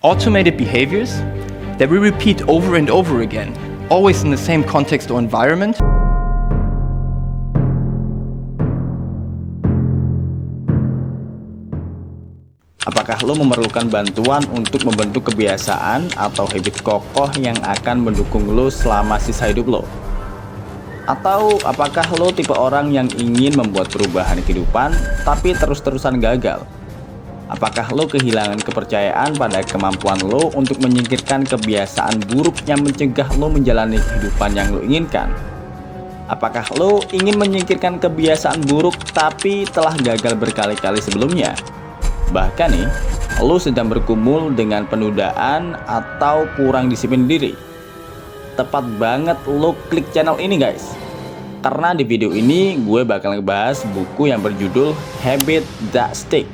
Automated behaviors that we repeat over and over again, always in the same context or environment. Apakah lo memerlukan bantuan untuk membentuk kebiasaan atau habit kokoh yang akan mendukung lo selama sisa hidup lo? Atau apakah lo tipe orang yang ingin membuat perubahan kehidupan tapi terus-terusan gagal? Apakah lo kehilangan kepercayaan pada kemampuan lo untuk menyingkirkan kebiasaan buruk yang mencegah lo menjalani kehidupan yang lo inginkan? Apakah lo ingin menyingkirkan kebiasaan buruk tapi telah gagal berkali-kali sebelumnya? Bahkan nih, lo sedang bergumul dengan penundaan atau kurang disiplin diri. Tepat banget lo klik channel ini guys. Karena di video ini gue bakal ngebahas buku yang berjudul Habits That Stick,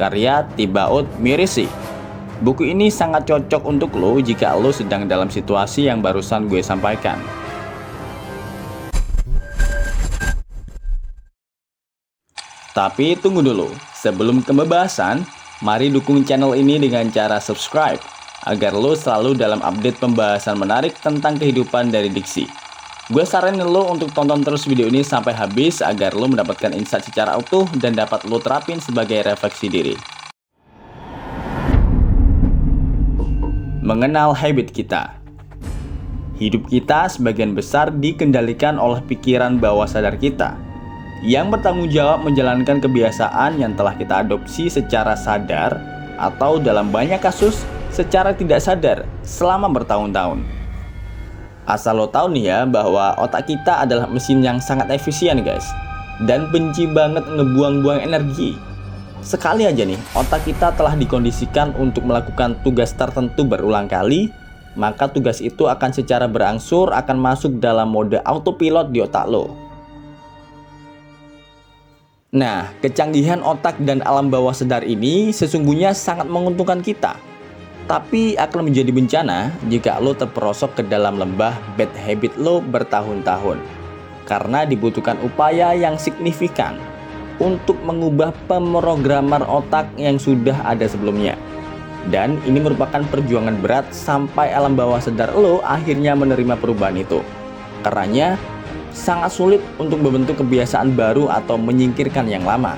karya Thibaut Mirisi. Buku ini sangat cocok untuk lo jika lo sedang dalam situasi yang barusan gue sampaikan. Tapi tunggu dulu, sebelum ke pembahasan, mari dukung channel ini dengan cara subscribe agar lo selalu dalam update pembahasan menarik tentang kehidupan dari diksi. Gue saranin lo untuk tonton terus video ini sampai habis agar lo mendapatkan insight secara utuh dan dapat lo terapin sebagai refleksi diri. Mengenal habit kita. Hidup kita sebagian besar dikendalikan oleh pikiran bawah sadar kita, yang bertanggung jawab menjalankan kebiasaan yang telah kita adopsi secara sadar atau dalam banyak kasus secara tidak sadar selama bertahun-tahun. Asal lo tahu nih ya bahwa otak kita adalah mesin yang sangat efisien guys, dan benci banget ngebuang-buang energi. Sekali aja nih otak kita telah dikondisikan untuk melakukan tugas tertentu berulang kali, maka tugas itu akan secara berangsur akan masuk dalam mode autopilot di otak lo. Nah, kecanggihan otak dan alam bawah sadar ini sesungguhnya sangat menguntungkan kita. Tapi akan menjadi bencana jika lo terperosok ke dalam lembah bad habit lo bertahun-tahun. Karena dibutuhkan upaya yang signifikan untuk mengubah pemrograman otak yang sudah ada sebelumnya. Dan ini merupakan perjuangan berat sampai alam bawah sadar lo akhirnya menerima perubahan itu. Karenanya sangat sulit untuk membentuk kebiasaan baru atau menyingkirkan yang lama.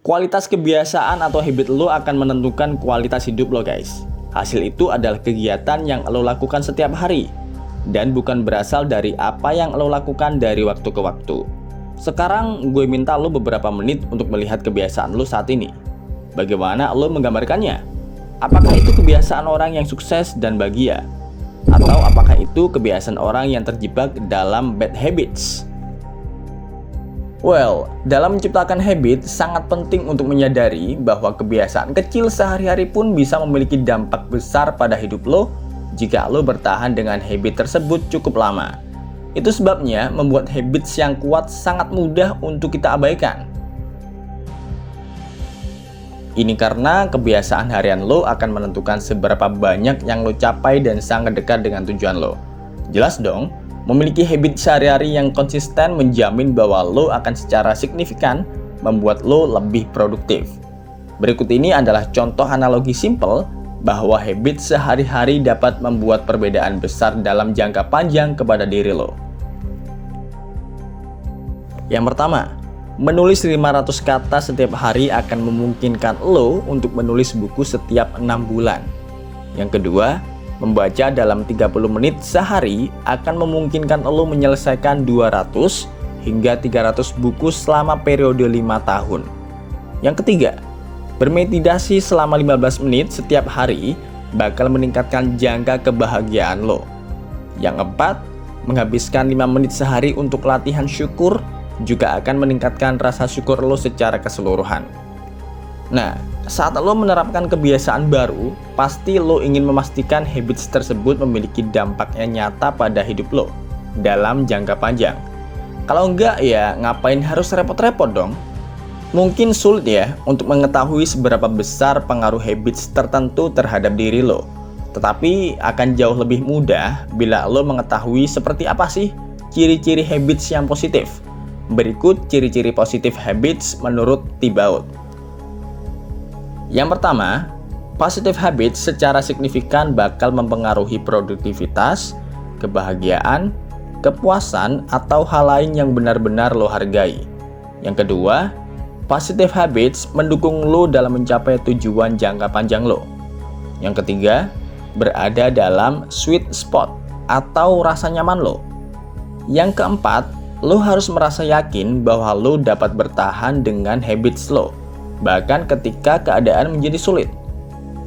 Kualitas kebiasaan atau habit lo akan menentukan kualitas hidup lo guys. Hasil itu adalah kegiatan yang lo lakukan setiap hari, dan bukan berasal dari apa yang lo lakukan dari waktu ke waktu. Sekarang gue minta lo beberapa menit untuk melihat kebiasaan lo saat ini. Bagaimana lo menggambarkannya? Apakah itu kebiasaan orang yang sukses dan bahagia? Atau apakah itu kebiasaan orang yang terjebak dalam bad habits? Well, dalam menciptakan habit sangat penting untuk menyadari bahwa kebiasaan kecil sehari-hari pun bisa memiliki dampak besar pada hidup lo jika lo bertahan dengan habit tersebut cukup lama. Itu sebabnya membuat habits yang kuat sangat mudah untuk kita abaikan. Ini karena kebiasaan harian lo akan menentukan seberapa banyak yang lo capai dan sangat dekat dengan tujuan lo. Jelas dong, memiliki habit sehari-hari yang konsisten menjamin bahwa lo akan secara signifikan membuat lo lebih produktif. Berikut ini adalah contoh analogi simple bahwa habit sehari-hari dapat membuat perbedaan besar dalam jangka panjang kepada diri lo. Yang pertama, menulis 500 kata setiap hari akan memungkinkan lo untuk menulis buku setiap 6 bulan. Yang kedua, membaca dalam 30 menit sehari akan memungkinkan lo menyelesaikan 200 hingga 300 buku selama periode 5 tahun. Yang ketiga, bermeditasi selama 15 menit setiap hari bakal meningkatkan jangka kebahagiaan lo. Yang keempat, menghabiskan 5 menit sehari untuk latihan syukur juga akan meningkatkan rasa syukur lo secara keseluruhan. Nah, saat lo menerapkan kebiasaan baru, pasti lo ingin memastikan habits tersebut memiliki dampak yang nyata pada hidup lo dalam jangka panjang. Kalau enggak ya ngapain harus repot-repot dong? Mungkin sulit ya untuk mengetahui seberapa besar pengaruh habits tertentu terhadap diri lo. Tetapi akan jauh lebih mudah bila lo mengetahui seperti apa sih ciri-ciri habits yang positif. Berikut ciri-ciri positive habits menurut Thibaut. Yang pertama, positive habits secara signifikan bakal mempengaruhi produktivitas, kebahagiaan, kepuasan, atau hal lain yang benar-benar lo hargai. Yang kedua, positive habits mendukung lo dalam mencapai tujuan jangka panjang lo. Yang ketiga, berada dalam sweet spot atau rasa nyaman lo. Yang keempat, lo harus merasa yakin bahwa lo dapat bertahan dengan habits lo, bahkan ketika keadaan menjadi sulit.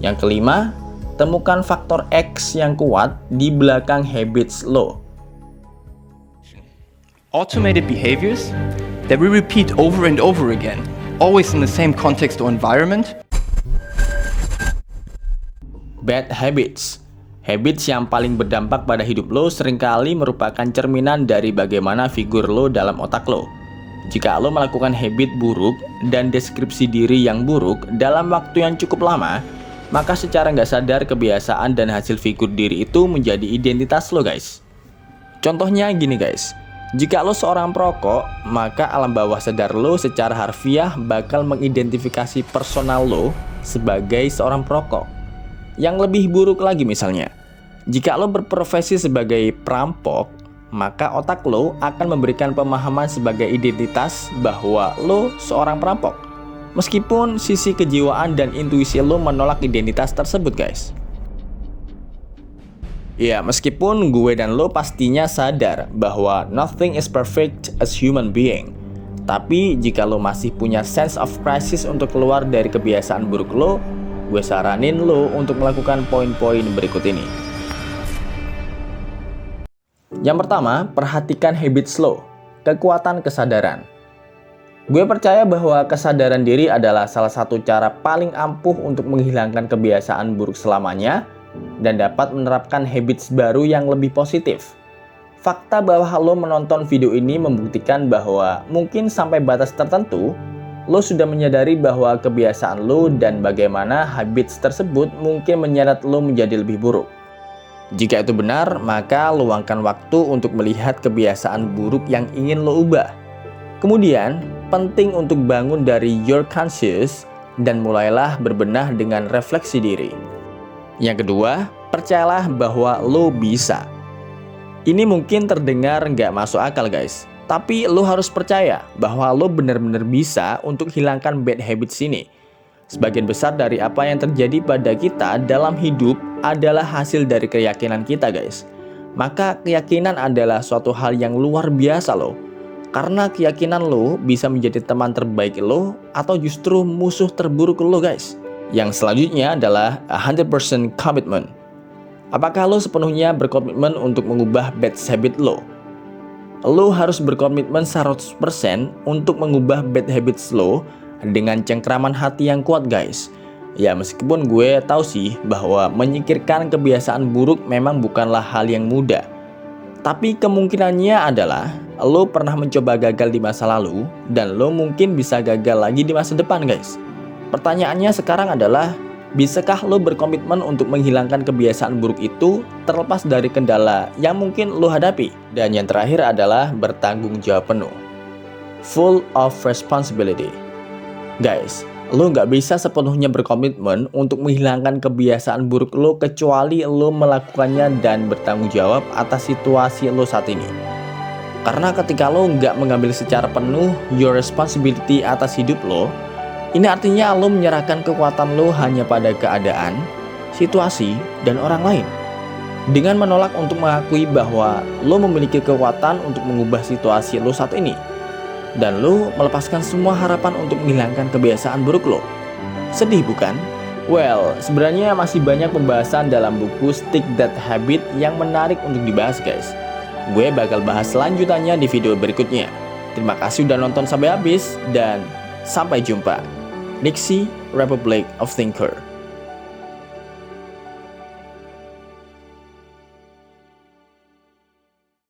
Yang kelima, temukan faktor X yang kuat di belakang habits lo. Automated behaviors that we repeat over and over again, always in the same context or environment. Bad habits. Habits yang paling berdampak pada hidup lo seringkali merupakan cerminan dari bagaimana figur lo dalam otak lo. Jika lo melakukan habit buruk dan deskripsi diri yang buruk dalam waktu yang cukup lama, maka secara nggak sadar kebiasaan dan hasil figur diri itu menjadi identitas lo guys. Contohnya gini guys, jika lo seorang perokok, maka alam bawah sadar lo secara harfiah bakal mengidentifikasi personal lo sebagai seorang perokok. Yang lebih buruk lagi misalnya, jika lo berprofesi sebagai perampok, maka otak lo akan memberikan pemahaman sebagai identitas bahwa lo seorang perampok. Meskipun sisi kejiwaan dan intuisi lo menolak identitas tersebut guys. Ya, meskipun gue dan lo pastinya sadar bahwa nothing is perfect as human being. Tapi jika lo masih punya sense of crisis untuk keluar dari kebiasaan buruk lo, gue saranin lo untuk melakukan poin-poin berikut ini. Yang pertama, perhatikan habits lo, kekuatan kesadaran. Gue percaya bahwa kesadaran diri adalah salah satu cara paling ampuh untuk menghilangkan kebiasaan buruk selamanya dan dapat menerapkan habits baru yang lebih positif. Fakta bahwa lo menonton video ini membuktikan bahwa mungkin sampai batas tertentu, lo sudah menyadari bahwa kebiasaan lo dan bagaimana habits tersebut mungkin menyeret lo menjadi lebih buruk. Jika itu benar, maka luangkan waktu untuk melihat kebiasaan buruk yang ingin lo ubah. Kemudian, penting untuk bangun dari your conscious dan mulailah berbenah dengan refleksi diri. Yang kedua, percayalah bahwa lo bisa. Ini mungkin terdengar nggak masuk akal guys, tapi lo harus percaya bahwa lo benar-benar bisa untuk hilangkan bad habits ini. Sebagian besar dari apa yang terjadi pada kita dalam hidup adalah hasil dari keyakinan kita guys. Maka keyakinan adalah suatu hal yang luar biasa loh. Karena keyakinan lo bisa menjadi teman terbaik lo atau justru musuh terburuk lo guys. Yang selanjutnya adalah 100% commitment. Apakah lo sepenuhnya berkomitmen untuk mengubah bad habit lo? Lo harus berkomitmen 100% untuk mengubah bad habits lo dengan cengkraman hati yang kuat guys. Ya meskipun gue tahu sih bahwa menyingkirkan kebiasaan buruk memang bukanlah hal yang mudah. Tapi kemungkinannya adalah lo pernah mencoba gagal di masa lalu dan lo mungkin bisa gagal lagi di masa depan guys. Pertanyaannya sekarang adalah, bisakah lo berkomitmen untuk menghilangkan kebiasaan buruk itu terlepas dari kendala yang mungkin lo hadapi? Dan yang terakhir adalah bertanggung jawab penuh. Full of responsibility. Guys, lo nggak bisa sepenuhnya berkomitmen untuk menghilangkan kebiasaan buruk lo kecuali lo melakukannya dan bertanggung jawab atas situasi lo saat ini. Karena ketika lo nggak mengambil secara penuh your responsibility atas hidup lo, ini artinya lo menyerahkan kekuatan lo hanya pada keadaan, situasi, dan orang lain. Dengan menolak untuk mengakui bahwa lo memiliki kekuatan untuk mengubah situasi lo saat ini. Dan lo melepaskan semua harapan untuk menghilangkan kebiasaan buruk lo. Sedih bukan? Well, sebenarnya masih banyak pembahasan dalam buku Stick That Habit yang menarik untuk dibahas guys. Gue bakal bahas selanjutannya di video berikutnya. Terima kasih udah nonton sampai habis dan sampai jumpa. Nixie, Republic of Thinker.